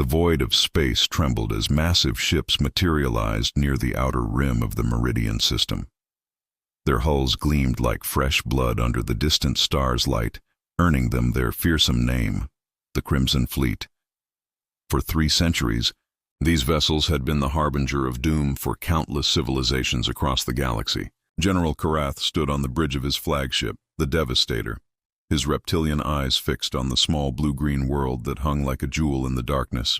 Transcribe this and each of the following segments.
The void of space trembled as massive ships materialized near the outer rim of the Meridian system. Their hulls gleamed like fresh blood under the distant star's light, earning them their fearsome name, the Crimson Fleet. For 3 centuries, these vessels had been the harbinger of doom for countless civilizations across the galaxy. General Karath stood on the bridge of his flagship, the Devastator, his reptilian eyes fixed on the small blue-green world that hung like a jewel in the darkness.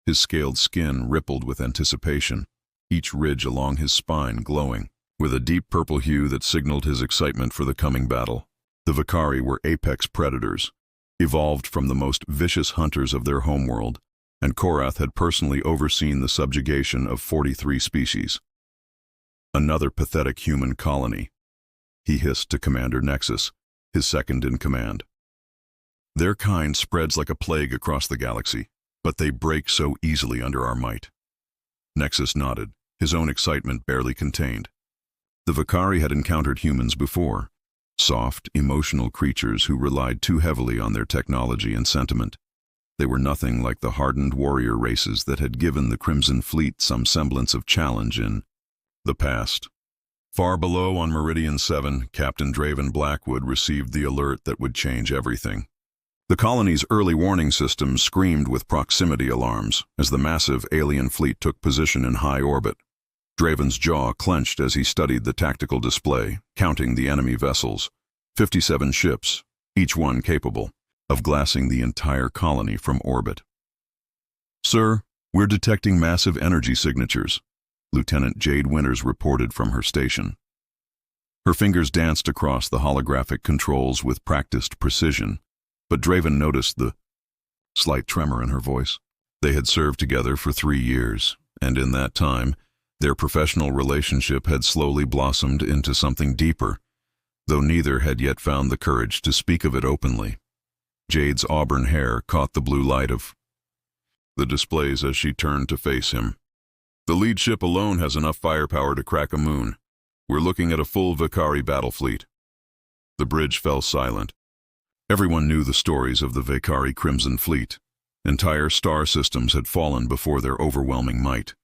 His scaled skin rippled with anticipation, each ridge along his spine glowing with a deep purple hue that signaled his excitement for the coming battle. The Vakari were apex predators, evolved from the most vicious hunters of their homeworld, and Korath had personally overseen the subjugation of 43 species. Another pathetic human colony, he hissed to Commander Nexus, his second in command. Their kind spreads like a plague across the galaxy, but they break so easily under our might. Nexus nodded, his own excitement barely contained. The Vakari had encountered humans before, soft, emotional creatures who relied too heavily on their technology and sentiment. They were nothing like the hardened warrior races that had given the Crimson Fleet some semblance of challenge in the past. Far below on Meridian 7, Captain Draven Blackwood received the alert that would change everything. The colony's early warning systems screamed with proximity alarms as the massive alien fleet took position in high orbit. Draven's jaw clenched as he studied the tactical display, counting the enemy vessels. 57 ships, each one capable of glassing the entire colony from orbit. "Sir, we're detecting massive energy signatures," Lieutenant Jade Winters reported from her station. Her fingers danced across the holographic controls with practiced precision, but Draven noticed the slight tremor in her voice. They had served together for 3 years, and in that time, their professional relationship had slowly blossomed into something deeper, though neither had yet found the courage to speak of it openly. Jade's auburn hair caught the blue light of the displays as she turned to face him. "The lead ship alone has enough firepower to crack a moon. We're looking at a full Vakari battle fleet." The bridge fell silent. Everyone knew the stories of the Vakari Crimson Fleet. Entire star systems had fallen before their overwhelming might.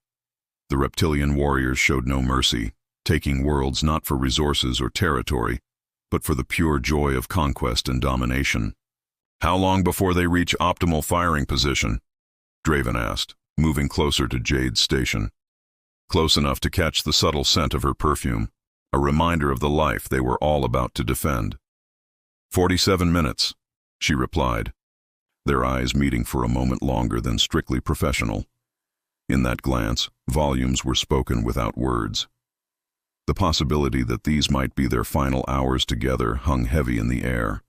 The reptilian warriors showed no mercy, taking worlds not for resources or territory, but for the pure joy of conquest and domination. "How long before they reach optimal firing position?" Draven asked, moving closer to Jade's station. Close enough to catch the subtle scent of her perfume, a reminder of the life they were all about to defend. 47 minutes, she replied, their eyes meeting for a moment longer than strictly professional. In that glance, volumes were spoken without words. The possibility that these might be their final hours together hung heavy in the air.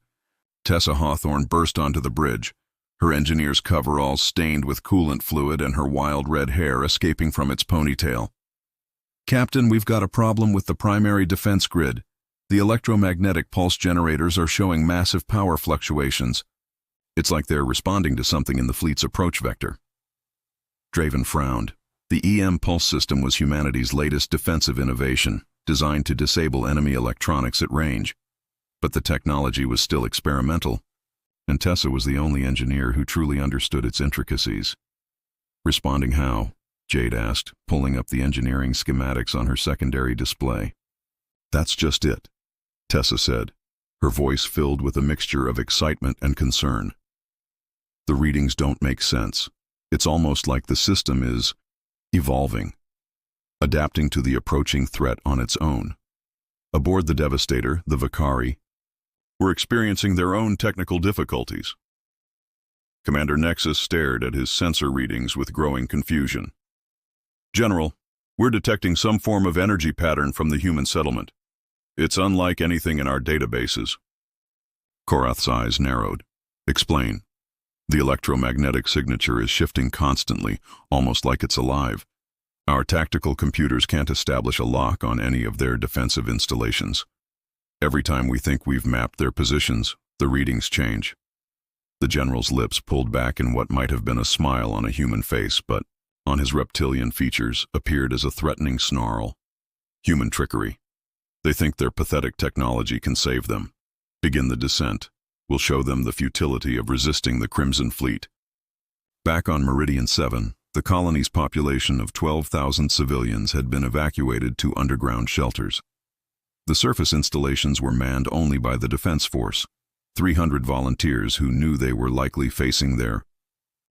Tessa Hawthorne burst onto the bridge, her engineer's coveralls stained with coolant fluid and her wild red hair escaping from its ponytail. "Captain, we've got a problem with the primary defense grid. The electromagnetic pulse generators are showing massive power fluctuations. It's like they're responding to something in the fleet's approach vector." Draven frowned. The EM pulse system was humanity's latest defensive innovation, designed to disable enemy electronics at range. But the technology was still experimental, and Tessa was the only engineer who truly understood its intricacies. "Responding how?" Jade asked, pulling up the engineering schematics on her secondary display. "That's just it," Tessa said, her voice filled with a mixture of excitement and concern. "The readings don't make sense. It's almost like the system is evolving, adapting to the approaching threat on its own. Aboard the Devastator, the Vakari were experiencing their own technical difficulties." Commander Nexus stared at his sensor readings with growing confusion. "General, we're detecting some form of energy pattern from the human settlement. It's unlike anything in our databases." Korath's eyes narrowed. "Explain." "The electromagnetic signature is shifting constantly, almost like it's alive. Our tactical computers can't establish a lock on any of their defensive installations. Every time we think we've mapped their positions, the readings change." The general's lips pulled back in what might have been a smile on a human face, but on his reptilian features appeared as a threatening snarl. "Human trickery. They think their pathetic technology can save them. Begin the descent. We'll show them the futility of resisting the Crimson Fleet." Back on Meridian 7, the colony's population of 12,000 civilians had been evacuated to underground shelters. The surface installations were manned only by the Defense Force, 300 volunteers who knew they were likely facing their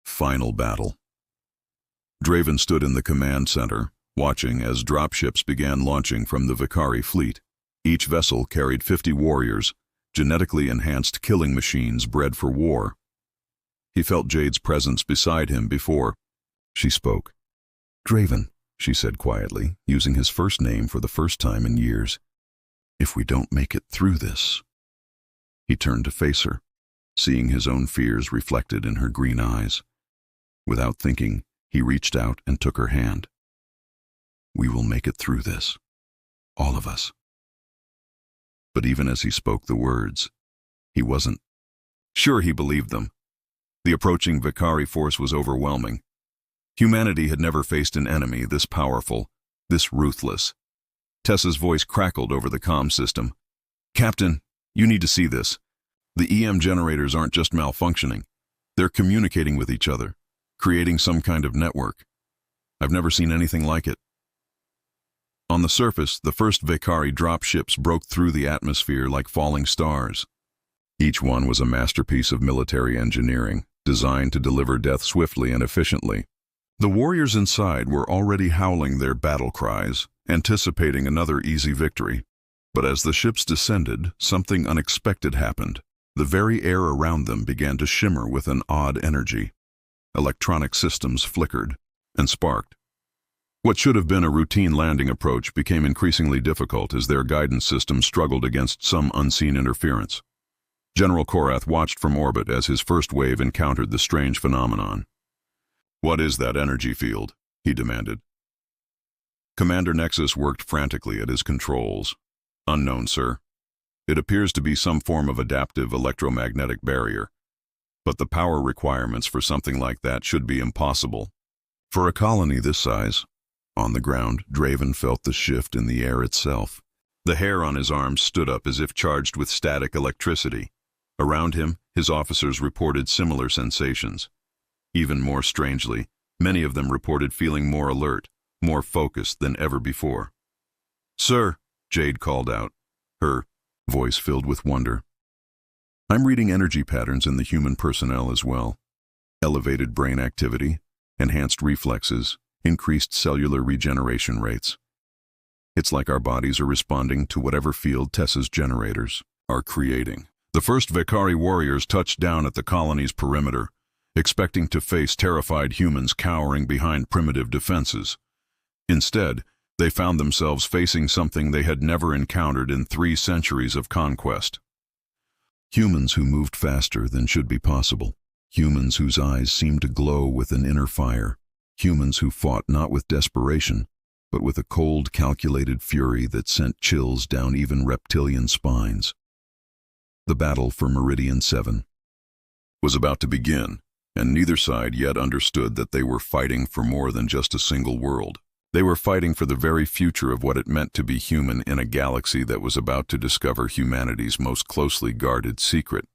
final battle. Draven stood in the command center, watching as dropships began launching from the Vicari fleet. Each vessel carried 50 warriors, genetically enhanced killing machines bred for war. He felt Jade's presence beside him before she spoke. "Draven," she said quietly, using his first name for the first time in years. "If we don't make it through this." He turned to face her, seeing his own fears reflected in her green eyes. Without thinking, he reached out and took her hand. "We will make it through this. All of us." But even as he spoke the words, he wasn't sure he believed them. The approaching Vicari force was overwhelming. Humanity had never faced an enemy this powerful, this ruthless. Tessa's voice crackled over the comm system. "Captain, you need to see this. The EM generators aren't just malfunctioning. They're communicating with each other, creating some kind of network. I've never seen anything like it." On the surface, the first Vicari dropships broke through the atmosphere like falling stars. Each one was a masterpiece of military engineering, designed to deliver death swiftly and efficiently. The warriors inside were already howling their battle cries, anticipating another easy victory. But as the ships descended, something unexpected happened. The very air around them began to shimmer with an odd energy. Electronic systems flickered and sparked. What should have been a routine landing approach became increasingly difficult as their guidance system struggled against some unseen interference. General Korath watched from orbit as his first wave encountered the strange phenomenon. "What is that energy field?" he demanded. Commander Nexus worked frantically at his controls. "Unknown, sir. It appears to be some form of adaptive electromagnetic barrier. But the power requirements for something like that should be impossible. For a colony this size." On the ground, Draven felt the shift in the air itself. The hair on his arms stood up as if charged with static electricity. Around him, his officers reported similar sensations. Even more strangely, many of them reported feeling more alert, more focused than ever before. "Sir," Jade called out, her voice filled with wonder. "I'm reading energy patterns in the human personnel as well. Elevated brain activity, enhanced reflexes, increased cellular regeneration rates. It's like our bodies are responding to whatever field Tessa's generators are creating." The first Vicari warriors touched down at the colony's perimeter, expecting to face terrified humans cowering behind primitive defenses. Instead, they found themselves facing something they had never encountered in 3 centuries of conquest. Humans who moved faster than should be possible. Humans whose eyes seemed to glow with an inner fire. Humans who fought not with desperation, but with a cold, calculated fury that sent chills down even reptilian spines. The battle for Meridian 7 was about to begin, and neither side yet understood that they were fighting for more than just a single world. They were fighting for the very future of what it meant to be human in a galaxy that was about to discover humanity's most closely guarded secret.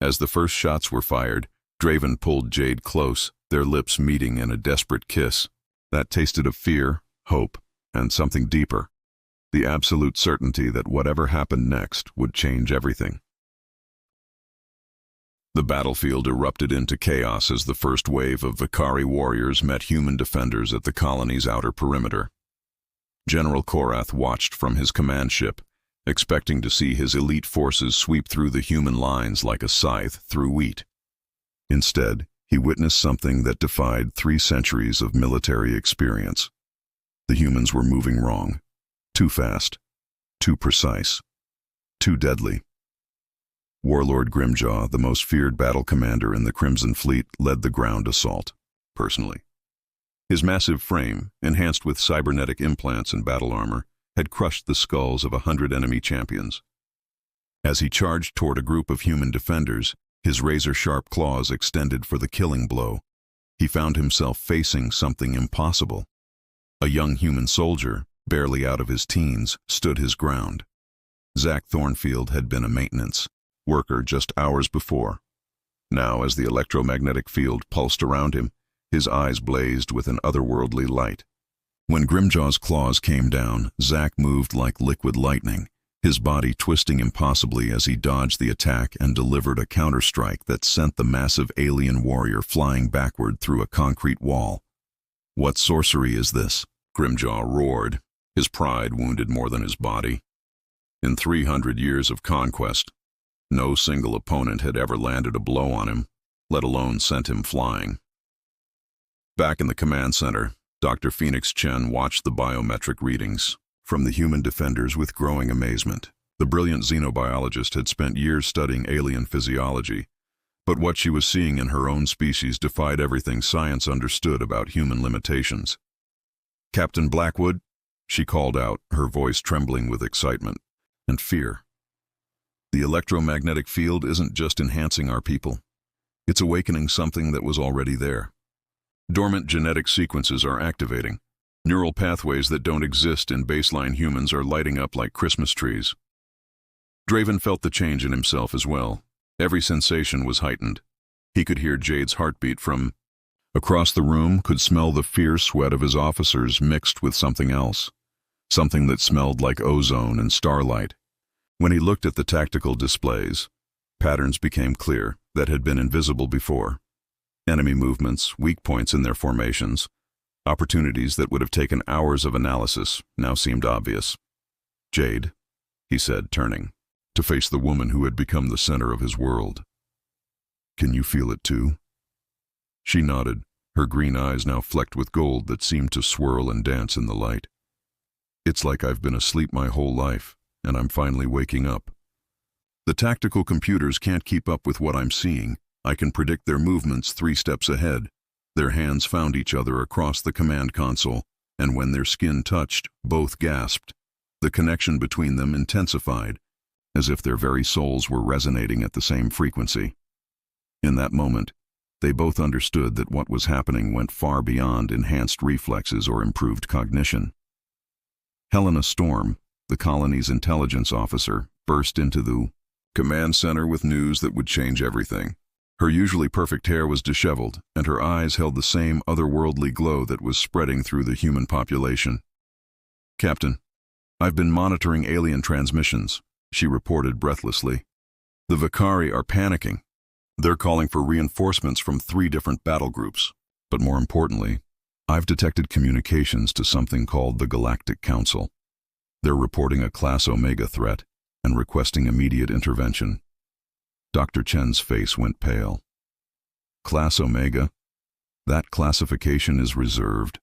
As the first shots were fired, Draven pulled Jade close, their lips meeting in a desperate kiss that tasted of fear, hope, and something deeper. The absolute certainty that whatever happened next would change everything. The battlefield erupted into chaos as the first wave of Vicari warriors met human defenders at the colony's outer perimeter. General Korath watched from his command ship, expecting to see his elite forces sweep through the human lines like a scythe through wheat. Instead, he witnessed something that defied 3 centuries of military experience. The humans were moving wrong. Too fast. Too precise. Too deadly. Warlord Grimjaw, the most feared battle commander in the Crimson Fleet, led the ground assault, personally. His massive frame, enhanced with cybernetic implants and battle armor, had crushed the skulls of 100 enemy champions. As he charged toward a group of human defenders, his razor-sharp claws extended for the killing blow, he found himself facing something impossible. A young human soldier, barely out of his teens, stood his ground. Zach Thornfield had been a maintenance worker just hours before. Now, as the electromagnetic field pulsed around him, his eyes blazed with an otherworldly light. When Grimjaw's claws came down, Zack moved like liquid lightning, his body twisting impossibly as he dodged the attack and delivered a counterstrike that sent the massive alien warrior flying backward through a concrete wall. "What sorcery is this?" Grimjaw roared, his pride wounded more than his body. In 300 years of conquest, no single opponent had ever landed a blow on him, let alone sent him flying. Back in the command center, Dr. Phoenix Chen watched the biometric readings from the human defenders with growing amazement. The brilliant xenobiologist had spent years studying alien physiology, but what she was seeing in her own species defied everything science understood about human limitations. "Captain Blackwood," she called out, her voice trembling with excitement and fear. "The electromagnetic field isn't just enhancing our people. It's awakening something that was already there. Dormant genetic sequences are activating. Neural pathways that don't exist in baseline humans are lighting up like Christmas trees." Draven felt the change in himself as well. Every sensation was heightened. He could hear Jade's heartbeat from across the room, could smell the fierce sweat of his officers mixed with something else, something that smelled like ozone and starlight. When he looked at the tactical displays, patterns became clear that had been invisible before. Enemy movements, weak points in their formations, opportunities that would have taken hours of analysis now seemed obvious. "Jade," he said, turning to face the woman who had become the center of his world. "Can you feel it too?" She nodded, her green eyes now flecked with gold that seemed to swirl and dance in the light. "It's like I've been asleep my whole life, and I'm finally waking up. The tactical computers can't keep up with what I'm seeing. I can predict their movements 3 steps ahead." Their hands found each other across the command console, and when their skin touched, both gasped. The connection between them intensified, as if their very souls were resonating at the same frequency. In that moment, they both understood that what was happening went far beyond enhanced reflexes or improved cognition. Helena Storm, the colony's intelligence officer, burst into the command center with news that would change everything. Her usually perfect hair was disheveled, and her eyes held the same otherworldly glow that was spreading through the human population. "Captain, I've been monitoring alien transmissions," she reported breathlessly. "The Vakari are panicking. They're calling for reinforcements from 3 different battle groups. But more importantly, I've detected communications to something called the Galactic Council. They're reporting a Class Omega threat and requesting immediate intervention." Dr. Chen's face went pale. "Class Omega? That classification is reserved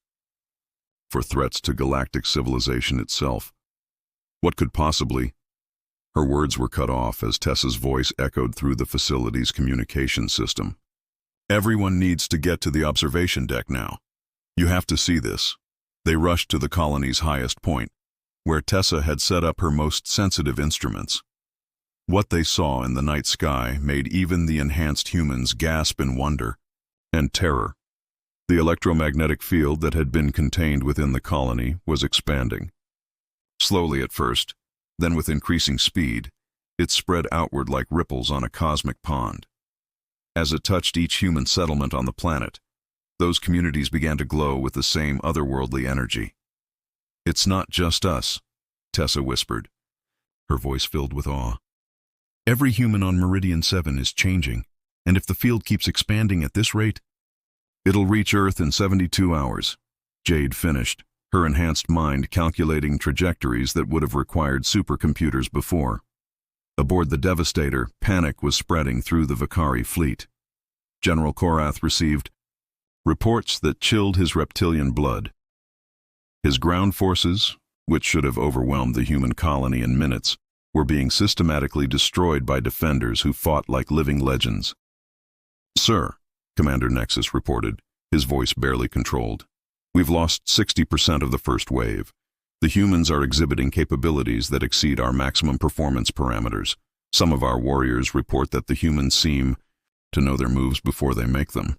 for threats to galactic civilization itself. What could possibly—" Her words were cut off as Tessa's voice echoed through the facility's communication system. "Everyone needs to get to the observation deck now. You have to see this." They rushed to the colony's highest point, where Tessa had set up her most sensitive instruments. What they saw in the night sky made even the enhanced humans gasp in wonder and terror. The electromagnetic field that had been contained within the colony was expanding. Slowly at first, then with increasing speed, it spread outward like ripples on a cosmic pond. As it touched each human settlement on the planet, those communities began to glow with the same otherworldly energy. "It's not just us," Tessa whispered, her voice filled with awe. "Every human on Meridian 7 is changing, and if the field keeps expanding at this rate, it'll reach Earth in 72 hours. Jade finished, her enhanced mind calculating trajectories that would have required supercomputers before. Aboard the Devastator, panic was spreading through the Vakari fleet. General Korath received reports that chilled his reptilian blood. His ground forces, which should have overwhelmed the human colony in minutes, were being systematically destroyed by defenders who fought like living legends. "Sir," Commander Nexus reported, his voice barely controlled, "we've lost 60% of the first wave. The humans are exhibiting capabilities that exceed our maximum performance parameters. Some of our warriors report that the humans seem to know their moves before they make them.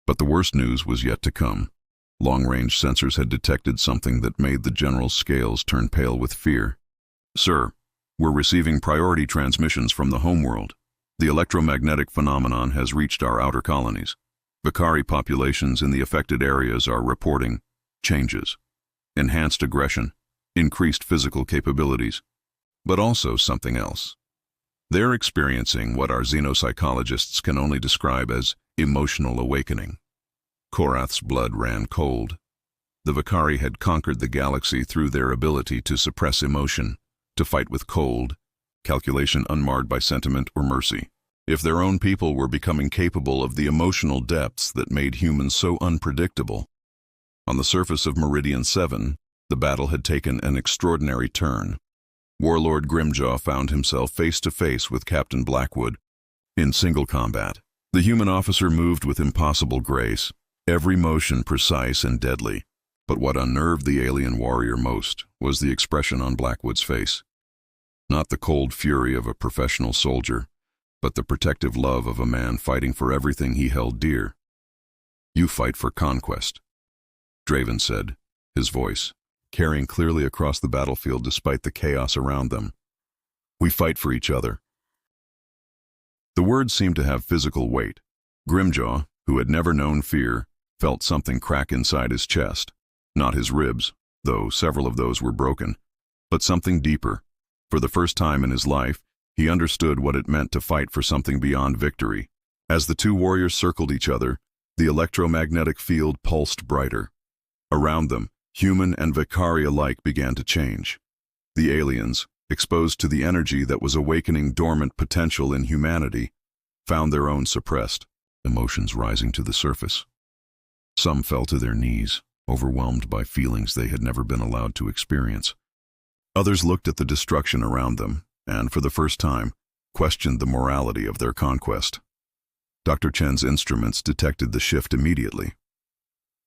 But the worst news was yet to come. Long-range sensors had detected something that made the general's scales turn pale with fear. "Sir, we're receiving priority transmissions from the homeworld. The electromagnetic phenomenon has reached our outer colonies. Vakari populations in the affected areas are reporting changes, enhanced aggression, increased physical capabilities, but also something else. They're experiencing what our xenopsychologists can only describe as emotional awakening. Korath's blood ran cold. The Vakari had conquered the galaxy through their ability to suppress emotion, to fight with cold, calculation unmarred by sentiment or mercy. If their own people were becoming capable of the emotional depths that made humans so unpredictable. On the surface of Meridian 7, the battle had taken an extraordinary turn. Warlord Grimjaw found himself face to face with Captain Blackwood in single combat. The human officer moved with impossible grace, every motion precise and deadly. But what unnerved the alien warrior most was the expression on Blackwood's face. Not the cold fury of a professional soldier, but the protective love of a man fighting for everything he held dear. "You fight for conquest," Draven said, his voice carrying clearly across the battlefield despite the chaos around them. "We fight for each other." The words seemed to have physical weight. Grimjaw, who had never known fear, felt something crack inside his chest. Not his ribs, though several of those were broken, but something deeper. For the first time in his life, he understood what it meant to fight for something beyond victory. As the two warriors circled each other, the electromagnetic field pulsed brighter. Around them, human and Vakari alike began to change. The aliens, exposed to the energy that was awakening dormant potential in humanity, found their own suppressed emotions rising to the surface. Some fell to their knees, overwhelmed by feelings they had never been allowed to experience. Others looked at the destruction around them and, for the first time, questioned the morality of their conquest. Dr. Chen's instruments detected the shift immediately.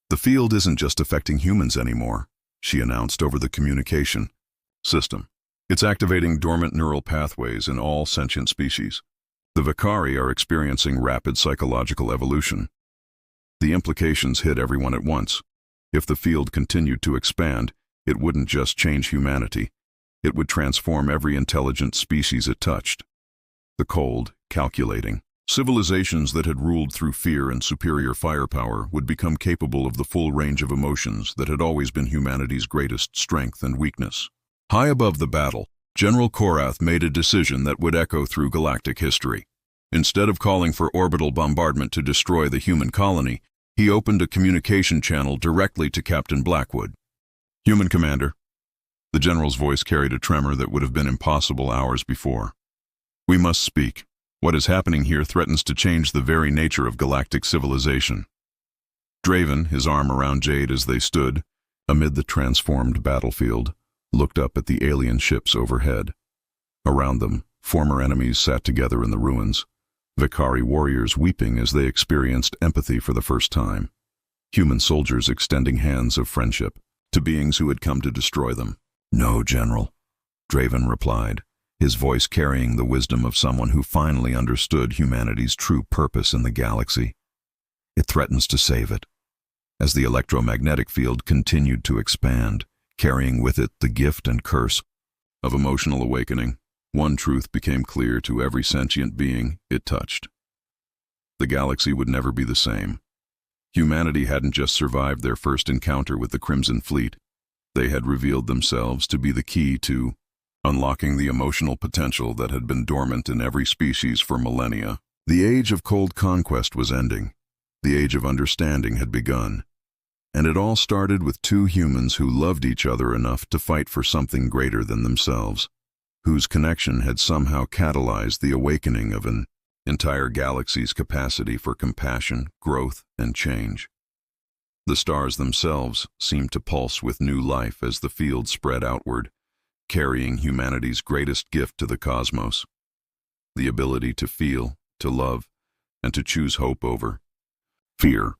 "The field isn't just affecting humans anymore," she announced over the communication system. "It's activating dormant neural pathways in all sentient species. The Vakari are experiencing rapid psychological evolution." The implications hit everyone at once. If the field continued to expand, it wouldn't just change humanity. It would transform every intelligent species it touched. The cold, calculating civilizations that had ruled through fear and superior firepower would become capable of the full range of emotions that had always been humanity's greatest strength and weakness. High above the battle, General Korath made a decision that would echo through galactic history. Instead of calling for orbital bombardment to destroy the human colony, he opened a communication channel directly to Captain Blackwood. "Human Commander." The general's voice carried a tremor that would have been impossible hours before. "We must speak. What is happening here threatens to change the very nature of galactic civilization." Draven, his arm around Jade as they stood, amid the transformed battlefield, looked up at the alien ships overhead. Around them, former enemies sat together in the ruins, Vakari warriors weeping as they experienced empathy for the first time, human soldiers extending hands of friendship to beings who had come to destroy them. "No, General," Draven replied, his voice carrying the wisdom of someone who finally understood humanity's true purpose in the galaxy. "It threatens to save it." As the electromagnetic field continued to expand, carrying with it the gift and curse of emotional awakening, one truth became clear to every sentient being it touched. The galaxy would never be the same. Humanity hadn't just survived their first encounter with the Crimson Fleet. They had revealed themselves to be the key to unlocking the emotional potential that had been dormant in every species for millennia. The age of cold conquest was ending. The age of understanding had begun. And it all started with two humans who loved each other enough to fight for something greater than themselves, whose connection had somehow catalyzed the awakening of an entire galaxy's capacity for compassion, growth, and change. The stars themselves seemed to pulse with new life as the field spread outward, carrying humanity's greatest gift to the cosmos, the ability to feel, to love, and to choose hope over fear.